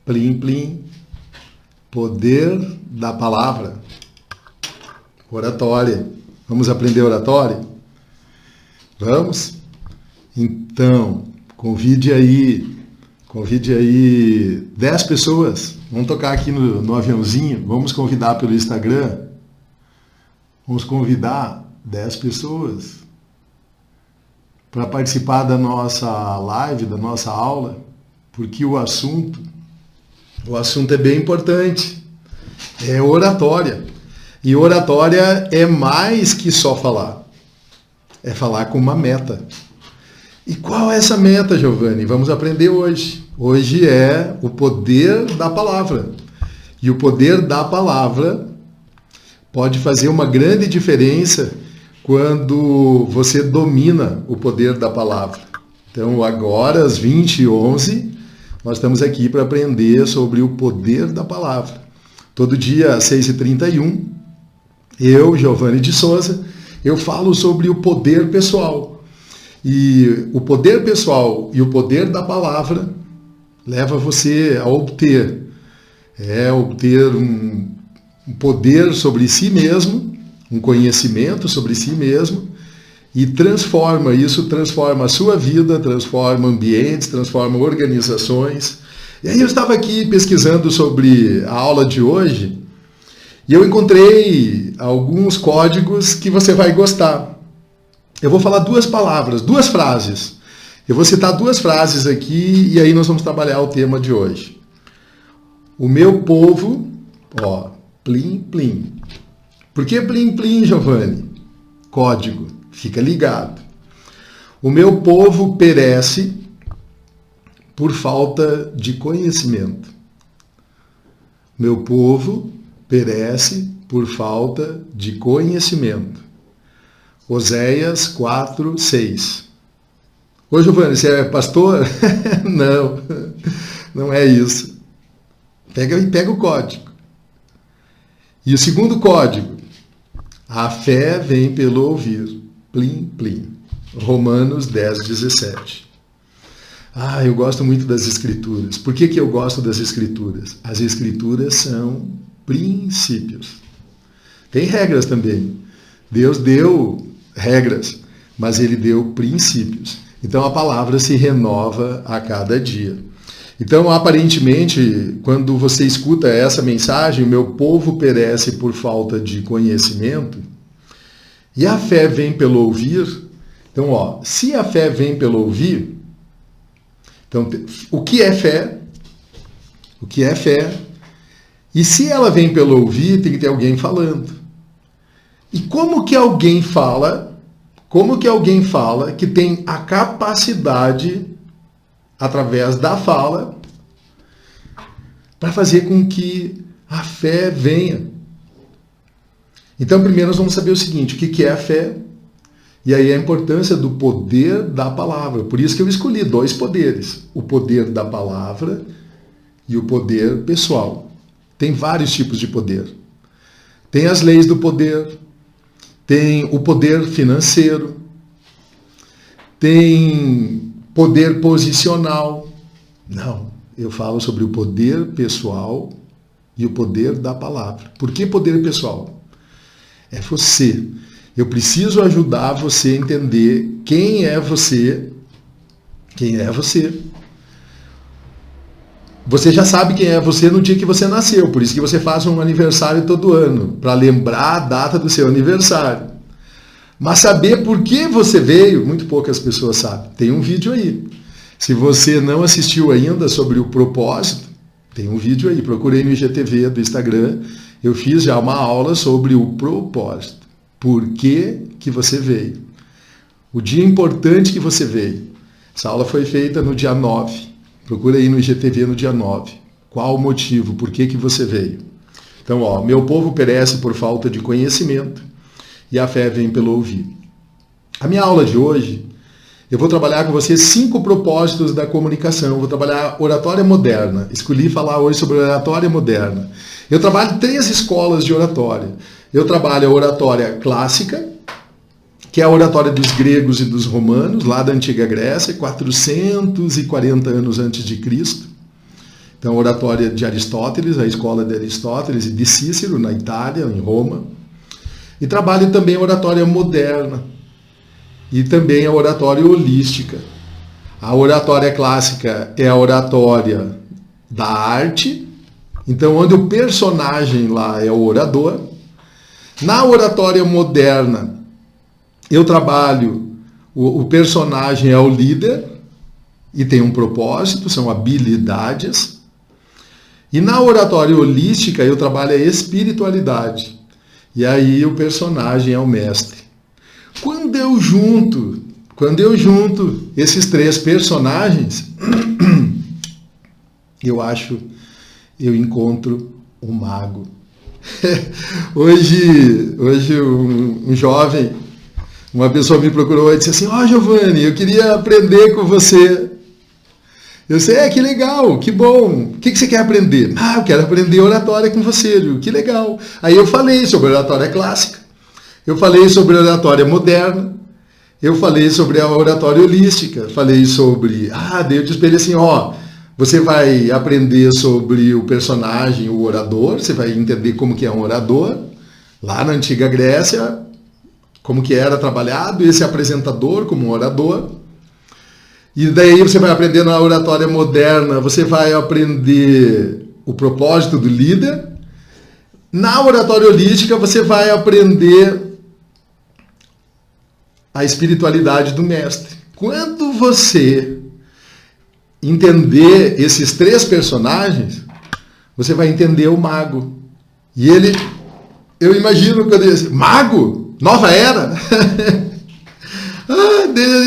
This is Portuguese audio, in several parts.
Plim, plim. Poder da palavra. Oratória. Vamos aprender oratória? Vamos? Então, convide aí 10 pessoas. Vamos tocar aqui no aviãozinho. Vamos convidar pelo Instagram. Vamos convidar 10 pessoas para participar da nossa live, da nossa aula, porque o assunto é bem importante. É oratória. E oratória é mais que só falar. É falar com uma meta. E qual é essa meta, Giovanni? Vamos aprender hoje. Hoje é o poder da palavra. E o poder da palavra pode fazer uma grande diferença quando você domina o poder da palavra. Então, agora, às 20h11, nós estamos aqui para aprender sobre o poder da palavra. Todo dia, às 6h31, eu, Giovanni de Souza, eu falo sobre o poder pessoal. E o poder pessoal e o poder da palavra leva você a obter um poder sobre si mesmo, um conhecimento sobre si mesmo, e transforma a sua vida, transforma ambientes, transforma organizações. E aí eu estava aqui pesquisando sobre a aula de hoje, e eu encontrei alguns códigos que você vai gostar. Eu vou falar duas frases. Eu vou citar 2 frases aqui, e aí nós vamos trabalhar o tema de hoje. O meu povo, plim, plim. Por que plim, plim, Giovanni? Código, fica ligado. O meu povo perece por falta de conhecimento. Meu povo perece por falta de conhecimento. Oséias 4:6. Ô, Giovanni, você é pastor? Não é isso. Pega o código. E o segundo código. A fé vem pelo ouvir. Plim, plim. Romanos 10:17. Eu gosto muito das Escrituras. Por que eu gosto das Escrituras? As Escrituras são princípios. Tem regras também. Deus deu regras, mas Ele deu princípios. Então a palavra se renova a cada dia. Então, aparentemente, quando você escuta essa mensagem, o meu povo perece por falta de conhecimento, e a fé vem pelo ouvir. Então, se a fé vem pelo ouvir, então, o que é fé? O que é fé? E se ela vem pelo ouvir, tem que ter alguém falando. E como que alguém fala? Como que alguém fala que tem a capacidade, através da fala, para fazer com que a fé venha? Então, primeiro nós vamos saber o seguinte, o que é a fé? E aí a importância do poder da palavra. Por isso que eu escolhi 2 poderes. O poder da palavra e o poder pessoal. Tem vários tipos de poder. Tem as leis do poder, tem o poder financeiro, tem poder posicional. Não, eu falo sobre o poder pessoal e o poder da palavra. Por que poder pessoal? É você. Eu preciso ajudar você a entender quem é você. Quem é você? Você já sabe quem é você no dia que você nasceu, por isso que você faz um aniversário todo ano, para lembrar a data do seu aniversário. Mas saber por que você veio, muito poucas pessoas sabem. Tem um vídeo aí. Se você não assistiu ainda sobre o propósito, tem um vídeo aí. Procurei no IGTV do Instagram. Eu fiz já uma aula sobre o propósito. Por que você veio? O dia importante que você veio. Essa aula foi feita no dia 9. Procura aí no IGTV no dia 9. Qual o motivo? Por que você veio? Então, meu povo perece por falta de conhecimento e a fé vem pelo ouvir. A minha aula de hoje, eu vou trabalhar com você 5 propósitos da comunicação. Vou trabalhar oratória moderna. Escolhi falar hoje sobre oratória moderna. Eu trabalho 3 escolas de oratória. Eu trabalho a oratória clássica, que é a oratória dos gregos e dos romanos, lá da antiga Grécia, 440 anos antes de Cristo. Então, a oratória de Aristóteles, a escola de Aristóteles e de Cícero, na Itália, em Roma. E trabalho também a oratória moderna e também a oratória holística. A oratória clássica é a oratória da arte, então onde o personagem lá é o orador. Na oratória moderna, eu trabalho, o personagem é o líder e tem um propósito, são habilidades. E na oratória holística, eu trabalho a espiritualidade. E aí o personagem é o mestre. Quando eu junto esses três personagens, eu encontro um mago. Hoje um jovem, uma pessoa me procurou e disse assim: Giovanni, eu queria aprender com você. Eu disse, que legal, que bom. O que você quer aprender? Eu quero aprender oratória com você. Que legal. Aí eu falei sobre oratória clássica, eu falei sobre oratória moderna, eu falei sobre a oratória holística, falei sobre... daí eu disse para ele assim, você vai aprender sobre o personagem, o orador, você vai entender como que é um orador, lá na antiga Grécia, como que era trabalhado esse apresentador como um orador. E daí você vai aprender na oratória moderna, você vai aprender o propósito do líder. Na oratória holística, você vai aprender a espiritualidade do mestre. Quando você entender esses três personagens, você vai entender o mago. E eu imagino quando ele diz, mago? Nova era?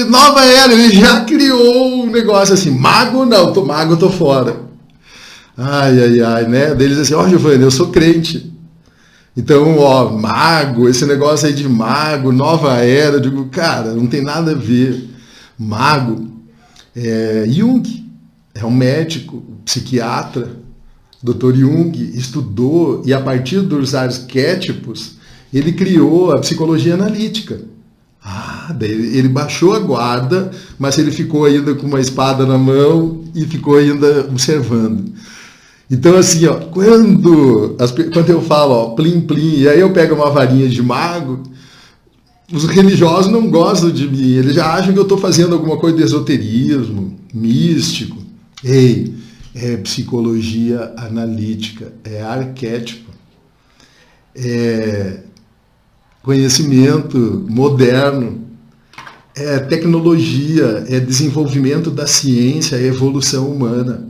Nova era, ele já criou um negócio assim, mago não, mago eu tô fora. Né? Daí ele diz assim, Giovanni, eu sou crente. Então, mago, esse negócio aí de mago, nova era, eu digo, cara, não tem nada a ver. Mago é Jung, é um médico, psiquiatra, Dr. Jung, estudou e a partir dos arquétipos, ele criou a psicologia analítica. Daí ele baixou a guarda, mas ele ficou ainda com uma espada na mão e ficou ainda observando. Então, assim, quando eu falo, plim, plim, e aí eu pego uma varinha de mago, os religiosos não gostam de mim, eles já acham que eu estou fazendo alguma coisa de esoterismo, místico. É psicologia analítica, é arquétipo, é conhecimento moderno, é tecnologia, é desenvolvimento da ciência, é evolução humana.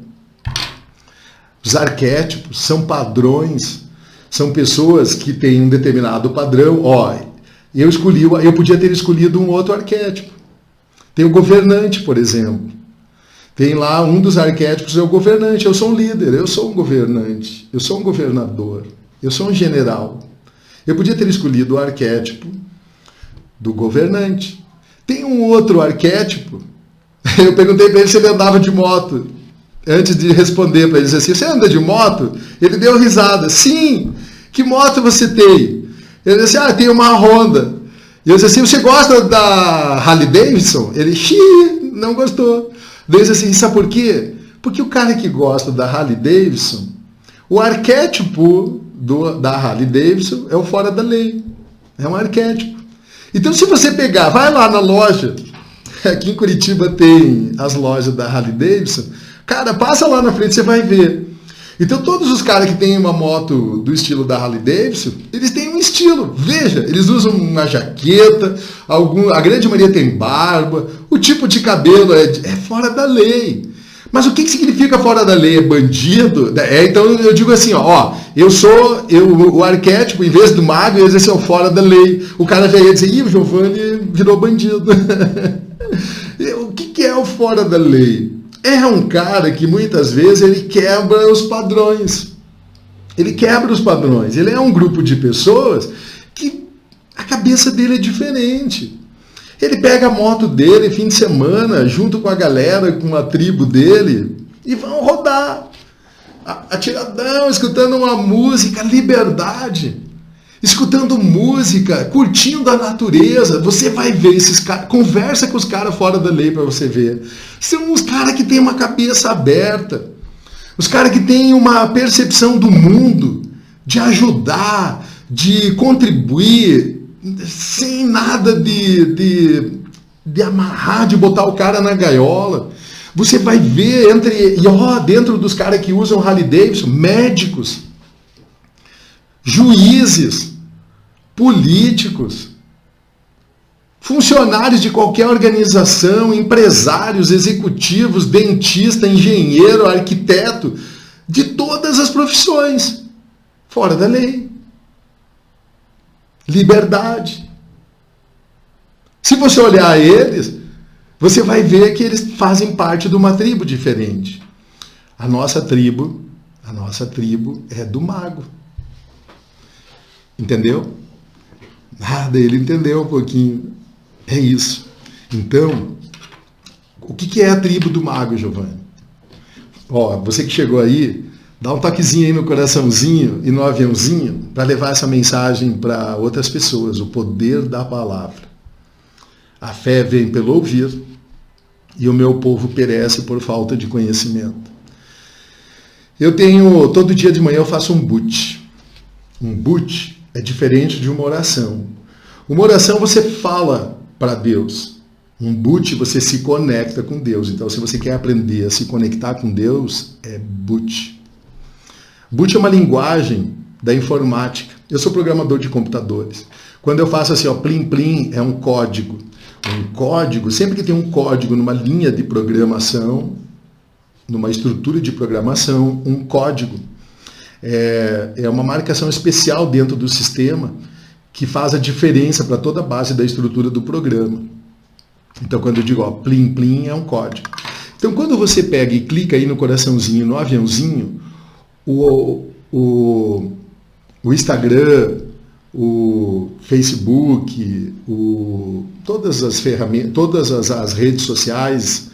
Os arquétipos são padrões, são pessoas que têm um determinado padrão. Eu podia ter escolhido um outro arquétipo. Tem o governante, por exemplo. Tem lá um dos arquétipos, é o governante. Eu sou um líder, eu sou um governante, eu sou um governador, eu sou um general. Eu podia ter escolhido o arquétipo do governante. Tem um outro arquétipo. Eu perguntei para ele se ele andava de moto. Antes de responder para ele, disse assim, você anda de moto? Ele deu risada. Sim! Que moto você tem? Ele disse, tem uma Honda. E eu disse assim, você gosta da Harley Davidson? Ele, não gostou. Daí eu disse assim, sabe por quê? Porque o cara que gosta da Harley Davidson, o arquétipo da Harley Davidson é o fora da lei. É um arquétipo. Então, se você pegar, vai lá na loja, aqui em Curitiba tem as lojas da Harley Davidson, cara, passa lá na frente, você vai ver. Então, todos os caras que têm uma moto do estilo da Harley Davidson, eles têm um estilo. Veja, eles usam uma jaqueta, a grande maioria tem barba, o tipo de cabelo é fora da lei. Mas o que significa fora da lei? É bandido? Então eu digo assim, o arquétipo, em vez do mago, eles dizem assim, fora da lei. O cara já ia dizer, o Giovanni virou bandido. O que é o fora da lei? É um cara que muitas vezes ele quebra os padrões. Ele quebra os padrões. Ele é um grupo de pessoas que a cabeça dele é diferente. Ele pega a moto dele fim de semana, junto com a galera, com a tribo dele, e vão rodar. Atiradão, escutando uma música, liberdade. Escutando música, curtindo a natureza. Você vai ver esses caras, conversa com os caras fora da lei para você ver. São uns caras que têm uma cabeça aberta. Os caras que têm uma percepção do mundo, de ajudar, de contribuir, sem nada de amarrar, de botar o cara na gaiola. Você vai ver dentro dos caras que usam Harley Davidson, médicos, juízes, políticos, funcionários de qualquer organização, empresários, executivos, dentista, engenheiro, arquiteto, de todas as profissões, fora da lei. Liberdade. Se você olhar eles, você vai ver que eles fazem parte de uma tribo diferente. A nossa tribo é do mago. Entendeu? Nada, ele entendeu um pouquinho. É isso. Então, o que é a tribo do mago, Giovanni? Ó, você que chegou aí, dá um toquezinho aí no coraçãozinho e no aviãozinho para levar essa mensagem para outras pessoas. O poder da palavra. A fé vem pelo ouvir e o meu povo perece por falta de conhecimento. Todo dia de manhã eu faço um boot. Um boot é diferente de uma oração. Uma oração você fala para Deus. Um boot você se conecta com Deus. Então, se você quer aprender a se conectar com Deus, é boot. Boot é uma linguagem da informática. Eu sou programador de computadores. Quando eu faço assim, ó, plim plim, é um código. Um código, sempre que tem um código numa linha de programação, numa estrutura de programação, um código é uma marcação especial dentro do sistema que faz a diferença para toda a base da estrutura do programa. Então, quando eu digo, ó, plim, plim, é um código. Então, quando você pega e clica aí no coraçãozinho, no aviãozinho, o Instagram, o Facebook, todas as ferramentas, todas as redes sociais,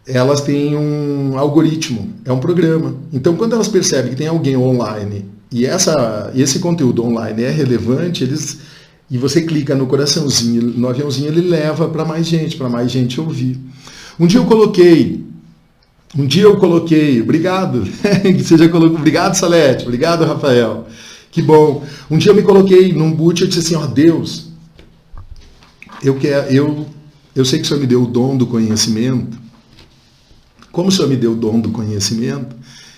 elas têm um algoritmo, é um programa. Então, quando elas percebem que tem alguém online e esse conteúdo online é relevante, e você clica no coraçãozinho, no aviãozinho, ele leva para mais gente ouvir. Um dia eu coloquei, obrigado, você já colocou, obrigado Salete, obrigado Rafael, que bom. Um dia eu me coloquei num boot e eu disse assim, ó, Deus, eu sei que o Senhor me deu o dom do conhecimento. Como o Senhor me deu o dom do conhecimento,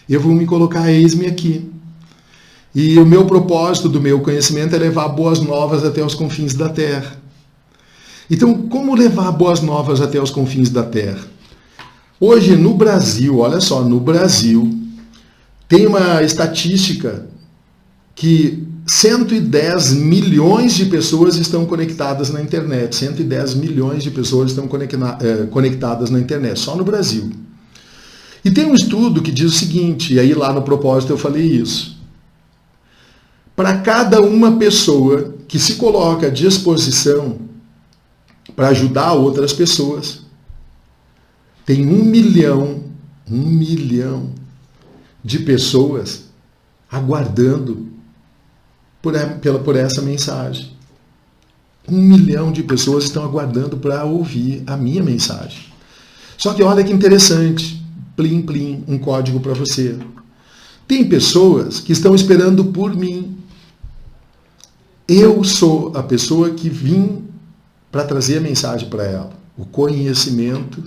eu vou me colocar, eis-me aqui. E o meu propósito do meu conhecimento é levar boas novas até os confins da terra. Então, como levar boas novas até os confins da terra? Hoje, no Brasil, olha só, no Brasil, tem uma estatística que 110 milhões de pessoas estão conectadas na internet. 110 milhões de pessoas estão conectadas na internet, só no Brasil. E tem um estudo que diz o seguinte, e aí lá no propósito eu falei isso. Para cada uma pessoa que se coloca à disposição para ajudar outras pessoas, tem 1 milhão de pessoas aguardando por essa mensagem. 1 milhão de pessoas estão aguardando para ouvir a minha mensagem. Só que olha que interessante. Plim, plim, um código para você. Tem pessoas que estão esperando por mim. Eu sou a pessoa que vim para trazer a mensagem para ela. O conhecimento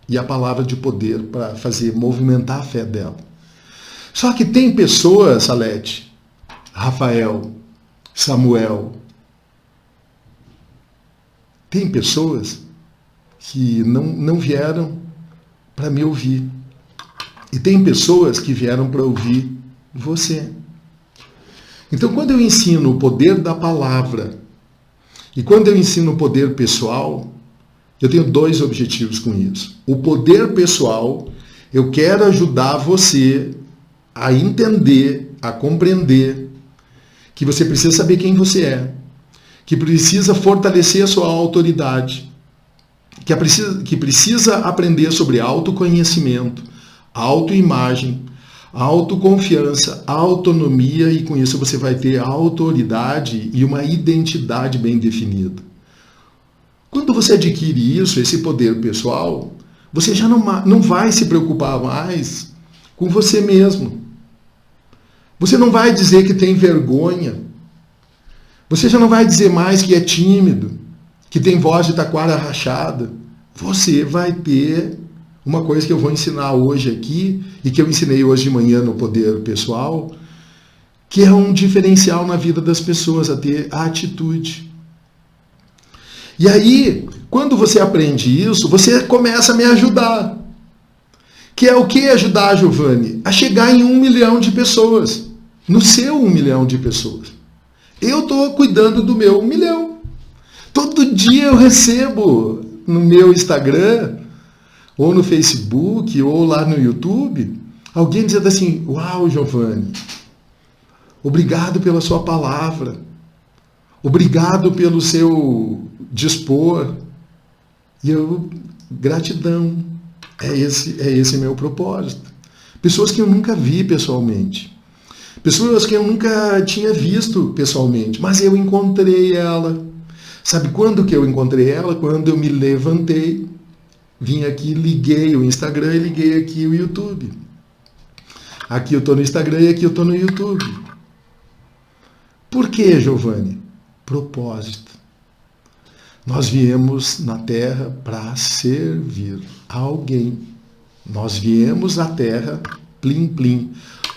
e a palavra de poder para fazer movimentar a fé dela. Só que tem pessoas, Salete, Rafael, Samuel, tem pessoas que não vieram para me ouvir. E tem pessoas que vieram para ouvir você. Então, quando eu ensino o poder da palavra e quando eu ensino o poder pessoal, eu tenho 2 objetivos com isso. O poder pessoal, eu quero ajudar você a entender, a compreender que você precisa saber quem você é, que precisa fortalecer a sua autoridade, que precisa aprender sobre autoconhecimento, autoimagem, autoconfiança, autonomia, e com isso você vai ter autoridade e uma identidade bem definida. Quando você adquire isso, esse poder pessoal, você já não vai se preocupar mais com você mesmo. Você não vai dizer que tem vergonha. Você já não vai dizer mais que é tímido, que tem voz de taquara rachada. Você vai ter uma coisa que eu vou ensinar hoje aqui e que eu ensinei hoje de manhã no Poder Pessoal, que é um diferencial na vida das pessoas, a ter a atitude. E aí, quando você aprende isso, você começa a me ajudar. Que é o que ajudar, Giovanni? A chegar em 1 milhão de pessoas. No seu 1 milhão de pessoas. Eu estou cuidando do meu 1 milhão. Todo dia eu recebo no meu Instagram, ou no Facebook, ou lá no YouTube, alguém dizendo assim, uau, Giovanni, obrigado pela sua palavra. Obrigado pelo seu dispor. E eu, gratidão. É esse meu propósito. Pessoas que eu nunca vi pessoalmente. Pessoas que eu nunca tinha visto pessoalmente. Mas eu encontrei ela. Sabe quando que eu encontrei ela? Quando eu me levantei, vim aqui, liguei o Instagram e liguei aqui o YouTube. Aqui eu estou no Instagram e aqui eu estou no YouTube. Por quê, Giovanni? Propósito. Nós viemos na Terra para servir a alguém. Nós viemos à Terra, plim, plim,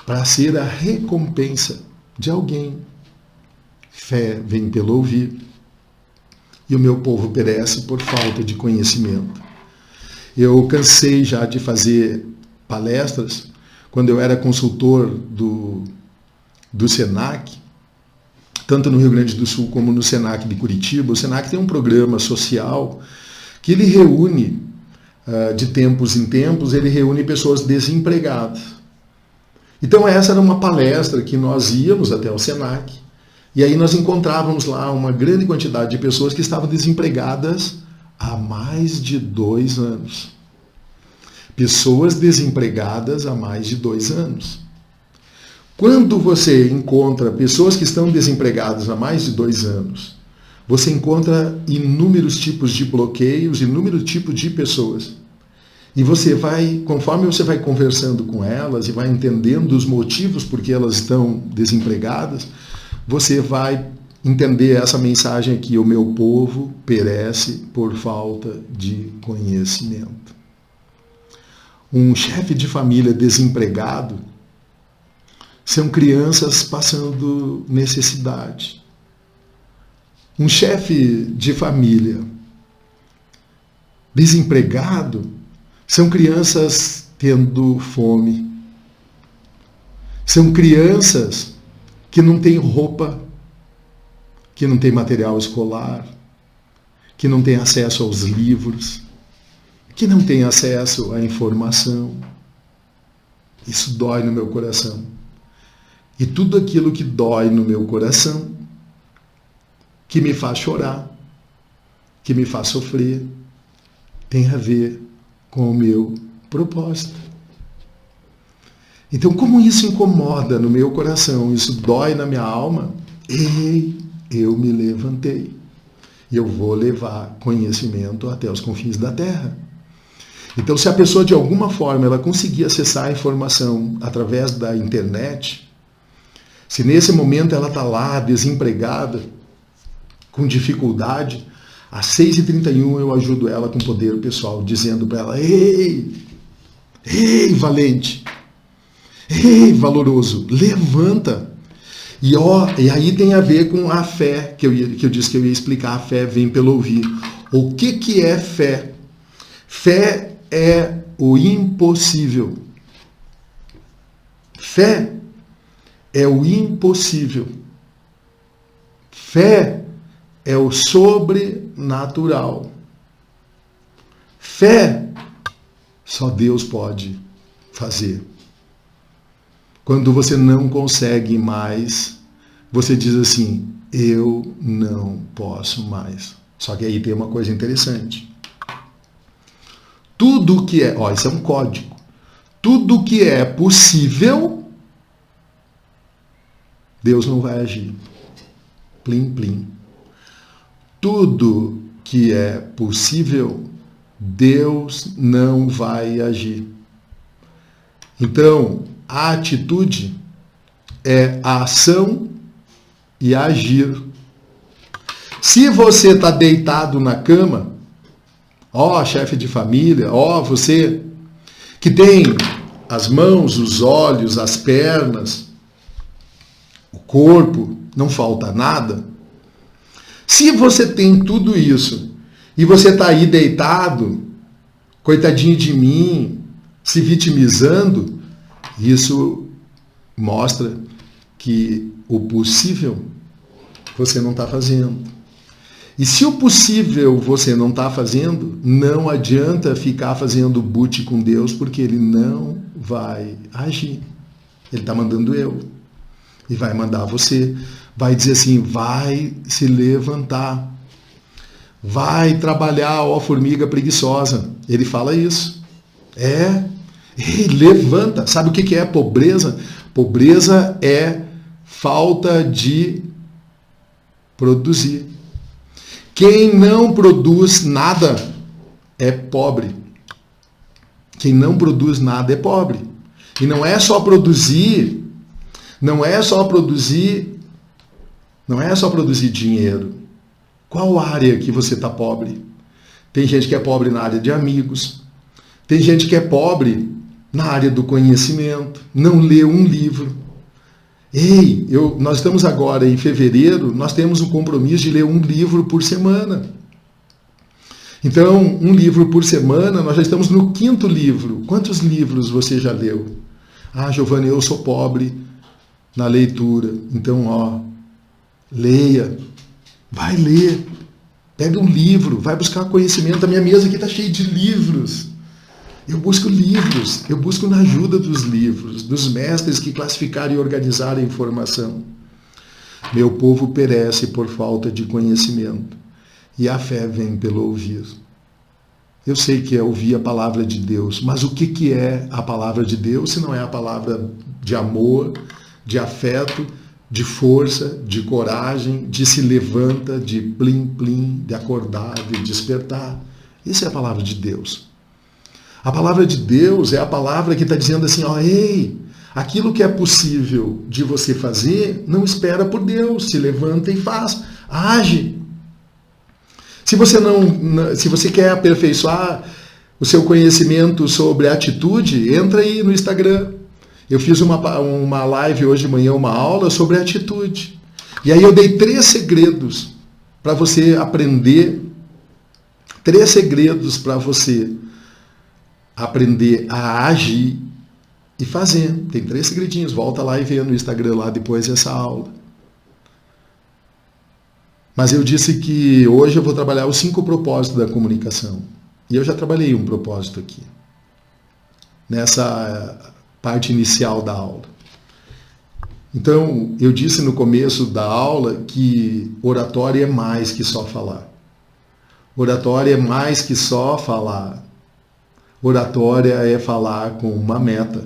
para ser a recompensa de alguém. Fé vem pelo ouvir. E o meu povo perece por falta de conhecimento. Eu cansei já de fazer palestras, quando eu era consultor do SENAC, tanto no Rio Grande do Sul como no SENAC de Curitiba. O SENAC tem um programa social que ele reúne, de tempos em tempos, ele reúne pessoas desempregadas. Então essa era uma palestra que nós íamos até o SENAC, e aí nós encontrávamos lá uma grande quantidade de pessoas que estavam desempregadas há mais de 2 anos. Pessoas desempregadas há mais de 2 anos. Quando você encontra pessoas que estão desempregadas há mais de 2 anos, você encontra inúmeros tipos de bloqueios, inúmeros tipos de pessoas. E você vai, conforme você vai conversando com elas e vai entendendo os motivos por que elas estão desempregadas, você vai entender essa mensagem aqui: o meu povo perece por falta de conhecimento. Um chefe de família desempregado são crianças passando necessidade. Um chefe de família desempregado são crianças tendo fome. São crianças que não têm roupa, que não têm material escolar, que não têm acesso aos livros, que não têm acesso à informação. Isso dói no meu coração. E tudo aquilo que dói no meu coração, que me faz chorar, que me faz sofrer, tem a ver com o meu propósito. Então, como isso incomoda no meu coração, isso dói na minha alma, eu me levantei. E eu vou levar conhecimento até os confins da terra. Então, se a pessoa, de alguma forma, ela conseguir acessar a informação através da internet, se nesse momento ela está lá, desempregada, com dificuldade, às 6h31 eu ajudo ela com poder pessoal, dizendo para ela: ei, valente, ei, valoroso, levanta. E aí tem a ver com a fé, que eu disse que eu ia explicar. A fé vem pelo ouvir. O que é fé? Fé é o impossível. Fé é o impossível. Fé é o sobrenatural. Fé só Deus pode fazer. Quando você não consegue mais, você diz assim: eu não posso mais. Só que aí tem uma coisa interessante. Tudo que é, isso é um código. Tudo que é possível, Deus não vai agir. Plim, plim. Tudo que é possível, Deus não vai agir. Então, a atitude é a ação e agir. Se você está deitado na cama, chefe de família, você que tem as mãos, os olhos, as pernas, o corpo, não falta nada. Se você tem tudo isso e você está aí deitado, coitadinho de mim, se vitimizando, isso mostra que o possível você não está fazendo. E se o possível você não está fazendo, não adianta ficar fazendo boot com Deus, porque Ele não vai agir. Ele está mandando eu. E vai mandar você. Vai dizer assim, vai se levantar. Vai trabalhar, ó formiga preguiçosa. Ele fala isso. Ei, levanta. Sabe o que é pobreza? Pobreza é falta de produzir. Quem não produz nada é pobre. Quem não produz nada é pobre. E não é só produzir, não é só produzir dinheiro. Qual área que você está pobre? Tem gente que é pobre na área de amigos. Tem gente que é pobre na área do conhecimento. Não lê um livro. Ei, nós estamos agora em fevereiro, nós temos um compromisso de ler um livro por semana. Então, um livro por semana, nós já estamos no 5º livro. Quantos livros você já leu? Giovanni, eu sou pobre na leitura. Então, leia. Vai ler. Pega um livro, vai buscar conhecimento. A minha mesa aqui está cheia de livros. Eu busco livros, eu busco na ajuda dos livros, dos mestres que classificaram e organizaram a informação. Meu povo perece por falta de conhecimento, e a fé vem pelo ouvir. Eu sei que é ouvir a palavra de Deus, mas o que é a palavra de Deus se não é a palavra de amor, de afeto, de força, de coragem, de se levanta, de plim-plim, de acordar, de despertar? Isso é a palavra de Deus. A palavra de Deus é a palavra que está dizendo assim, ei, aquilo que é possível de você fazer, não espera por Deus, se levanta e faz, age. Se você quer aperfeiçoar o seu conhecimento sobre atitude, entra aí no Instagram. Eu fiz uma live hoje de manhã, uma aula sobre atitude. E aí eu dei 3 segredos para você aprender, 3 segredos para você aprender a agir e fazer. Tem 3 segredinhos. Volta lá e vê no Instagram lá depois dessa aula. Mas eu disse que hoje eu vou trabalhar os 5 propósitos da comunicação. E eu já trabalhei um propósito aqui. Nessa parte inicial da aula. Então, eu disse no começo da aula que oratória é mais que só falar. Oratória é mais que só falar. Oratória é falar com uma meta.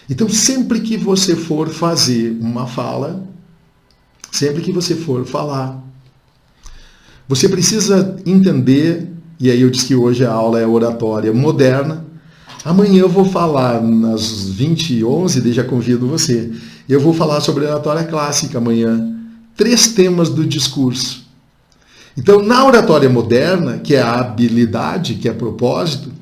Então, sempre que você for fazer uma fala, sempre que você for falar, você precisa entender, e aí eu disse que hoje a aula é oratória moderna, amanhã eu vou falar nas 20h11, daí já convido você, eu vou falar sobre oratória clássica amanhã, 3 temas do discurso. Então, na oratória moderna, que é a habilidade, que é propósito,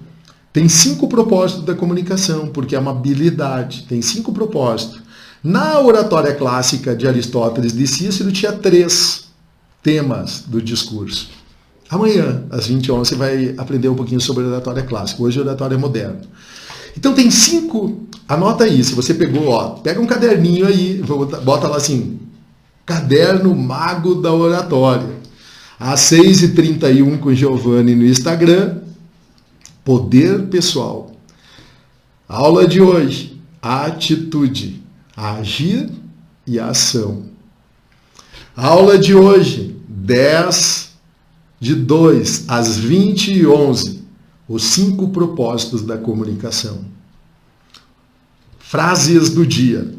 tem 5 propósitos da comunicação, porque é uma habilidade, tem 5 propósitos. Na oratória clássica de Aristóteles de Cícero, tinha 3 temas do discurso. Amanhã, às 20h11, você vai aprender um pouquinho sobre a oratória clássica. Hoje, a oratória moderna. Então, tem 5, anota aí, se você pegou, pega um caderninho aí, bota lá assim, Caderno Mago da Oratória. Às 6h31 com Giovanni no Instagram, Poder pessoal. Aula de hoje, atitude, agir e ação. Aula de hoje, 10/2, às 20h11, os 5 propósitos da comunicação. Frases do dia.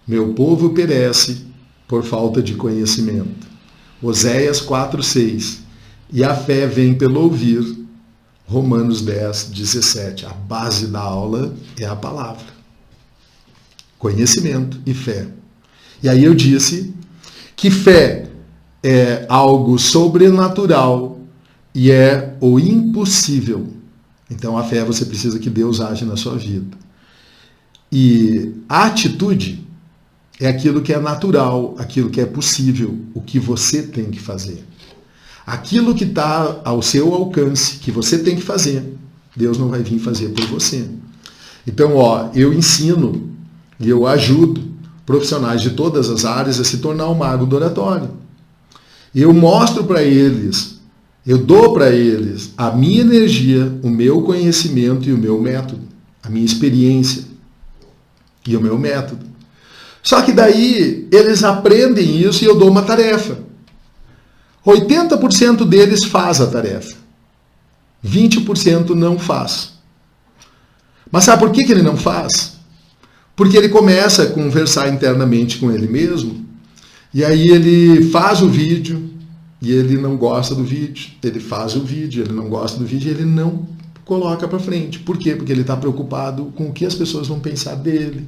Meu povo perece por falta de conhecimento. Oséias 4:6. E a fé vem pelo ouvir. Romanos 10, 17. A base da aula é a palavra. Conhecimento e fé. E aí eu disse que fé é algo sobrenatural e é o impossível. Então a fé você precisa que Deus age na sua vida. E a atitude é aquilo que é natural, aquilo que é possível, o que você tem que fazer. Aquilo que está ao seu alcance, que você tem que fazer, Deus não vai vir fazer por você. Então, eu ensino e eu ajudo profissionais de todas as áreas a se tornar um mago do oratório. Eu mostro para eles, eu dou para eles a minha energia, o meu conhecimento e o meu método, a minha experiência e o meu método. Só que daí eles aprendem isso e eu dou uma tarefa. 80% deles faz a tarefa. 20% não faz. Mas sabe por que ele não faz? Porque ele começa a conversar internamente com ele mesmo, e aí ele faz o vídeo, e ele não gosta do vídeo. Ele faz o vídeo, ele não gosta do vídeo, e ele não coloca para frente. Por quê? Porque ele está preocupado com o que as pessoas vão pensar dele.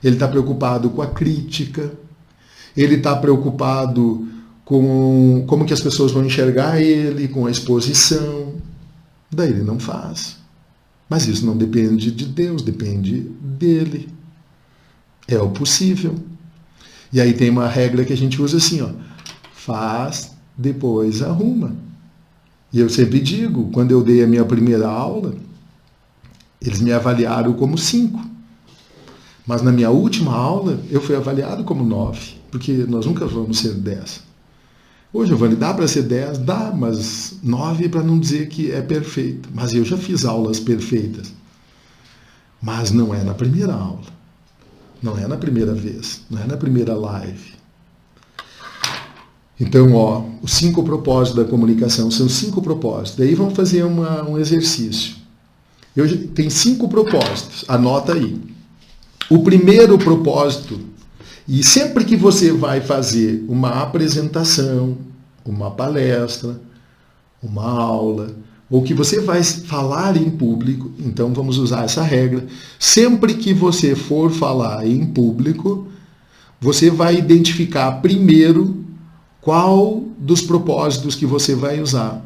Ele está preocupado com a crítica. Ele está preocupado com como que as pessoas vão enxergar ele, com a exposição. Daí ele não faz. Mas isso não depende de Deus, depende dele. É o possível. E aí tem uma regra que a gente usa assim, faz, depois arruma. E eu sempre digo, quando eu dei a minha primeira aula, eles me avaliaram como 5. Mas na minha última aula, eu fui avaliado como 9, porque nós nunca vamos ser 10. Hoje, Giovanni, dá para ser 10? Dá, mas 9 para não dizer que é perfeito. Mas eu já fiz aulas perfeitas. Mas não é na primeira aula. Não é na primeira vez. Não é na primeira live. Então, os 5 propósitos da comunicação são 5 propósitos. Daí vamos fazer um exercício. Tem 5 propósitos. Anota aí. O primeiro propósito. E sempre que você vai fazer uma apresentação, uma palestra, uma aula, ou que você vai falar em público, então vamos usar essa regra. Sempre que você for falar em público, você vai identificar primeiro qual dos propósitos que você vai usar.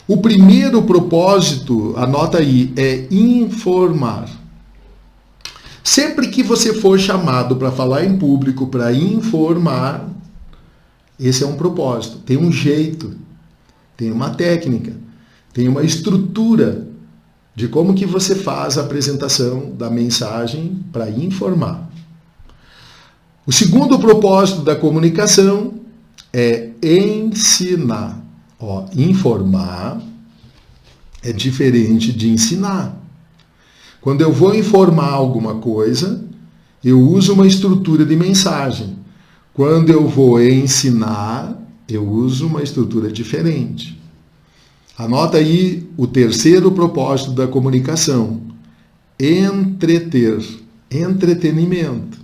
O primeiro propósito, anota aí, é informar. Sempre que você for chamado para falar em público, para informar, esse é um propósito. Tem um jeito, tem uma técnica, tem uma estrutura de como que você faz a apresentação da mensagem para informar. O segundo propósito da comunicação é ensinar. Informar é diferente de ensinar. Quando eu vou informar alguma coisa, eu uso uma estrutura de mensagem. Quando eu vou ensinar, eu uso uma estrutura diferente. Anota aí o terceiro propósito da comunicação. Entreter. Entretenimento.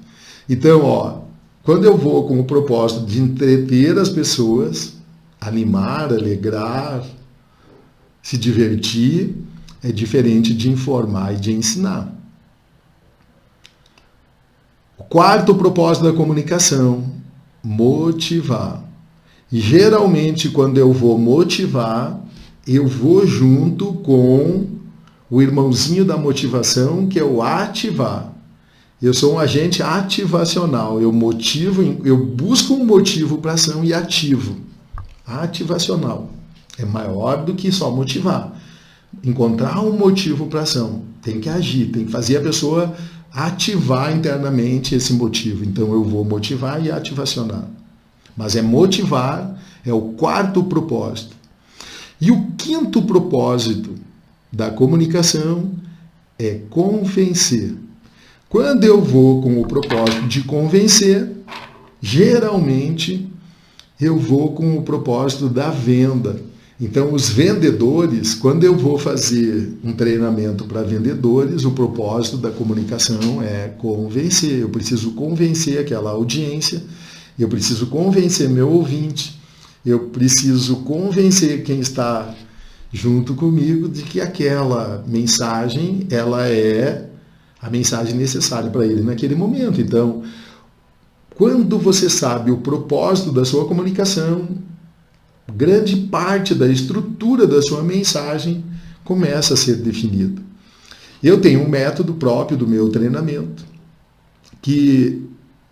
Então, quando eu vou com o propósito de entreter as pessoas, animar, alegrar, se divertir, é diferente de informar e de ensinar. O quarto propósito da comunicação, motivar. E geralmente, quando eu vou motivar, eu vou junto com o irmãozinho da motivação, que é o ativar. Eu sou um agente ativacional. Eu busco um motivo para ação e ativo. Ativacional. É maior do que só motivar. Encontrar um motivo para ação. Tem que agir, tem que fazer a pessoa ativar internamente esse motivo. Então eu vou motivar e ativacionar. Mas motivar é o quarto propósito. E o quinto propósito da comunicação é convencer. Quando eu vou com o propósito de convencer, geralmente eu vou com o propósito da venda. Então, os vendedores, quando eu vou fazer um treinamento para vendedores, o propósito da comunicação é convencer. Eu preciso convencer aquela audiência, eu preciso convencer meu ouvinte, eu preciso convencer quem está junto comigo de que aquela mensagem, ela é a mensagem necessária para ele naquele momento. Então, quando você sabe o propósito da sua comunicação, grande parte da estrutura da sua mensagem começa a ser definida. Eu tenho um método próprio do meu treinamento, que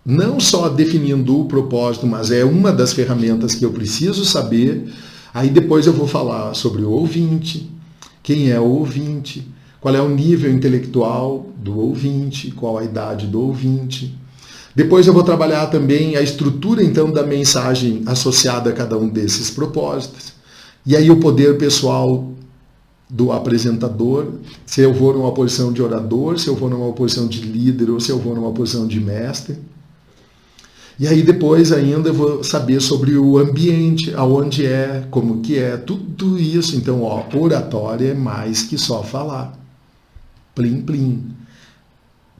não só definindo o propósito, mas é uma das ferramentas que eu preciso saber. Aí depois eu vou falar sobre o ouvinte, quem é o ouvinte, qual é o nível intelectual do ouvinte, qual a idade do ouvinte. Depois eu vou trabalhar também a estrutura, então, da mensagem associada a cada um desses propósitos. E aí o poder pessoal do apresentador, se eu vou numa posição de orador, se eu vou numa posição de líder ou se eu vou numa posição de mestre. E aí depois ainda eu vou saber sobre o ambiente, aonde é, como que é, tudo isso. Então, oratória é mais que só falar. Plim, plim.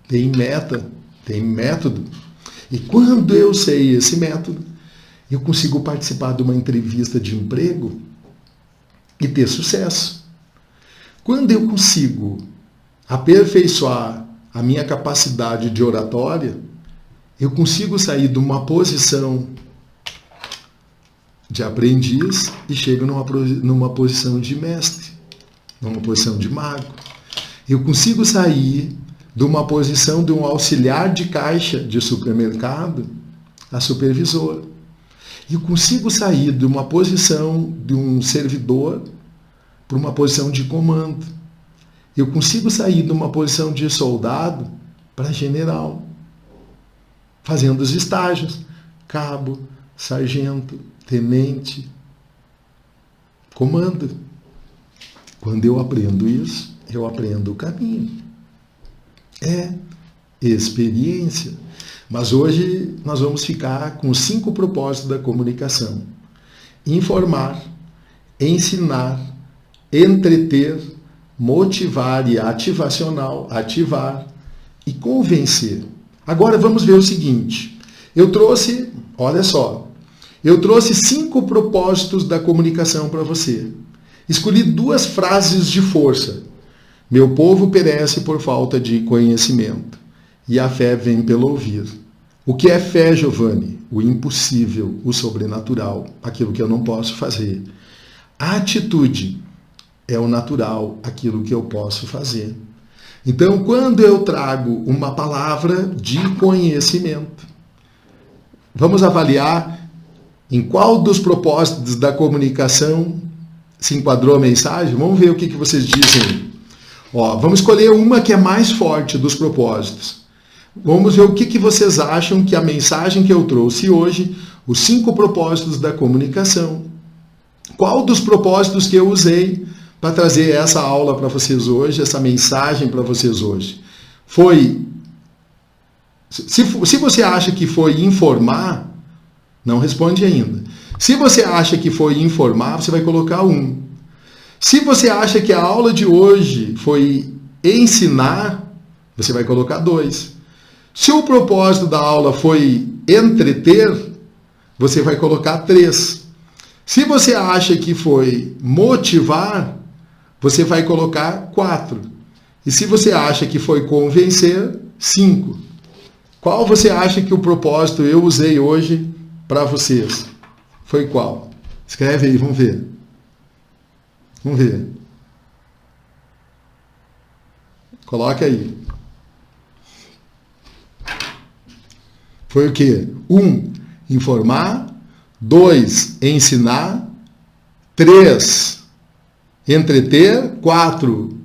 Tem meta, tem método. E quando eu sei esse método, eu consigo participar de uma entrevista de emprego e ter sucesso. Quando eu consigo aperfeiçoar a minha capacidade de oratória, eu consigo sair de uma posição de aprendiz e chego numa posição de mestre, numa posição de mago. Eu consigo sair de uma posição de um auxiliar de caixa de supermercado a supervisor. Eu consigo sair de uma posição de um servidor para uma posição de comando. Eu consigo sair de uma posição de soldado para general, fazendo os estágios: cabo, sargento, tenente, comando. Quando eu aprendo isso, eu aprendo o caminho. É experiência. Mas hoje nós vamos ficar com os 5 propósitos da comunicação: informar, ensinar, entreter, motivar e ativacional, ativar e convencer. Agora vamos ver o seguinte. Eu trouxe 5 propósitos da comunicação para você. Escolhi 2 frases de força. Meu povo perece por falta de conhecimento, e a fé vem pelo ouvir. O que é fé, Giovanni? O impossível, o sobrenatural, aquilo que eu não posso fazer. A atitude é o natural, aquilo que eu posso fazer. Então, quando eu trago uma palavra de conhecimento, vamos avaliar em qual dos propósitos da comunicação se enquadrou a mensagem. Vamos ver o que vocês dizem. Vamos escolher uma que é mais forte dos propósitos. Vamos ver o que vocês acham que a mensagem que eu trouxe hoje, os 5 propósitos da comunicação, qual dos propósitos que eu usei para trazer essa aula para vocês hoje, essa mensagem para vocês hoje? Foi... Se você acha que foi informar, não responde ainda. Se você acha que foi informar, você vai colocar 1. Se você acha que a aula de hoje foi ensinar, você vai colocar 2. Se o propósito da aula foi entreter, você vai colocar 3. Se você acha que foi motivar, você vai colocar 4. E se você acha que foi convencer, 5. Qual você acha que o propósito eu usei hoje para vocês? Foi qual? Escreve aí, vamos ver. Vamos ver. Coloca aí. Foi o quê? 1, informar. 2, ensinar. 3, entreter. 4,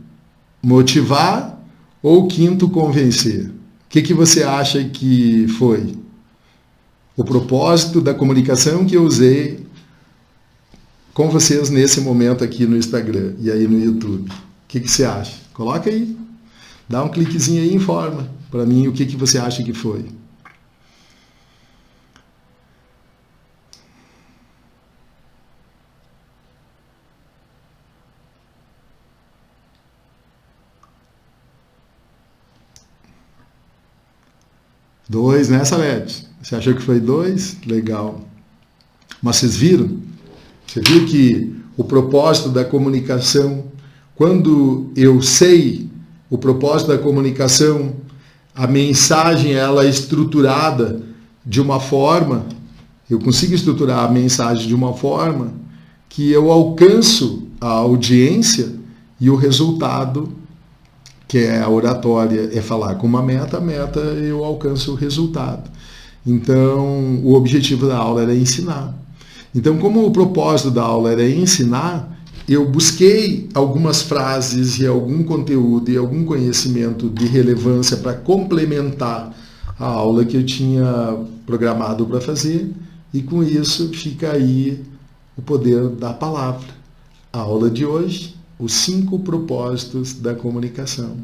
motivar. Ou 5º, convencer. O que você acha que foi? O propósito da comunicação que eu usei com vocês nesse momento aqui no Instagram e aí no YouTube. O que você acha? Coloca aí. Dá um cliquezinho aí e informa para mim o que você acha que foi. Dois, né, Salete? Você achou que foi 2? Legal. Mas vocês viram? Você viu que o propósito da comunicação. Quando eu sei o propósito da comunicação, a mensagem ela é estruturada de uma forma, eu consigo estruturar a mensagem de uma forma que eu alcanço a audiência e o resultado, que é a oratória, é falar com uma meta, a meta eu alcanço o resultado. Então, o objetivo da aula era ensinar. Então, como o propósito da aula era ensinar, eu busquei algumas frases e algum conteúdo e algum conhecimento de relevância para complementar a aula que eu tinha programado para fazer, e com isso fica aí o poder da palavra. A aula de hoje, os 5 propósitos da comunicação.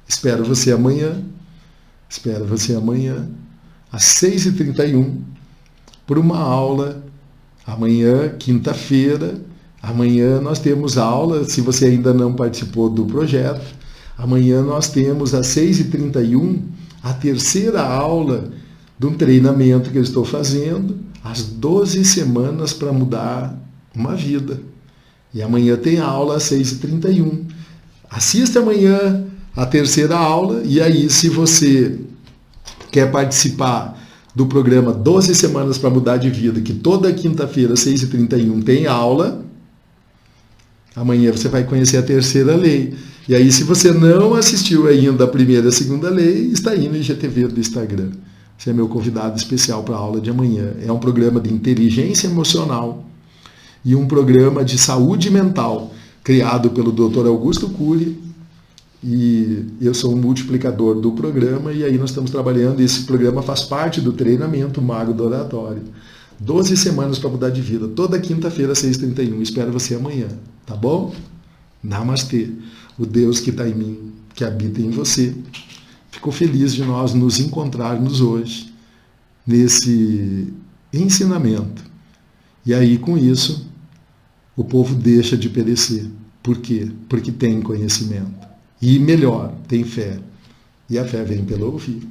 Espero você amanhã, às 6h31, por uma aula. Amanhã, quinta-feira, amanhã nós temos aula, se você ainda não participou do projeto, amanhã nós temos às 6h31 a terceira aula de um treinamento que eu estou fazendo, as 12 semanas para mudar uma vida. E amanhã tem aula às 6h31. Assista amanhã a terceira aula, e aí, se você quer participar do programa 12 Semanas para Mudar de Vida, que toda quinta-feira, às 6h31, tem aula, amanhã você vai conhecer a terceira lei. E aí, se você não assistiu ainda a primeira e a segunda lei, está aí no IGTV do Instagram. Você é meu convidado especial para a aula de amanhã. É um programa de inteligência emocional e um programa de saúde mental, criado pelo Dr. Augusto Cury, e eu sou um multiplicador do programa, e aí nós estamos trabalhando, esse programa faz parte do treinamento Mago do Oratório. 12 semanas para mudar de vida, toda quinta-feira, às 6h31. Espero você amanhã, tá bom? Namastê. O Deus que está em mim, que habita em você, ficou feliz de nós nos encontrarmos hoje, nesse ensinamento. E aí, com isso, o povo deixa de perecer. Por quê? Porque tem conhecimento. E melhor, tem fé. E a fé vem pelo ouvir.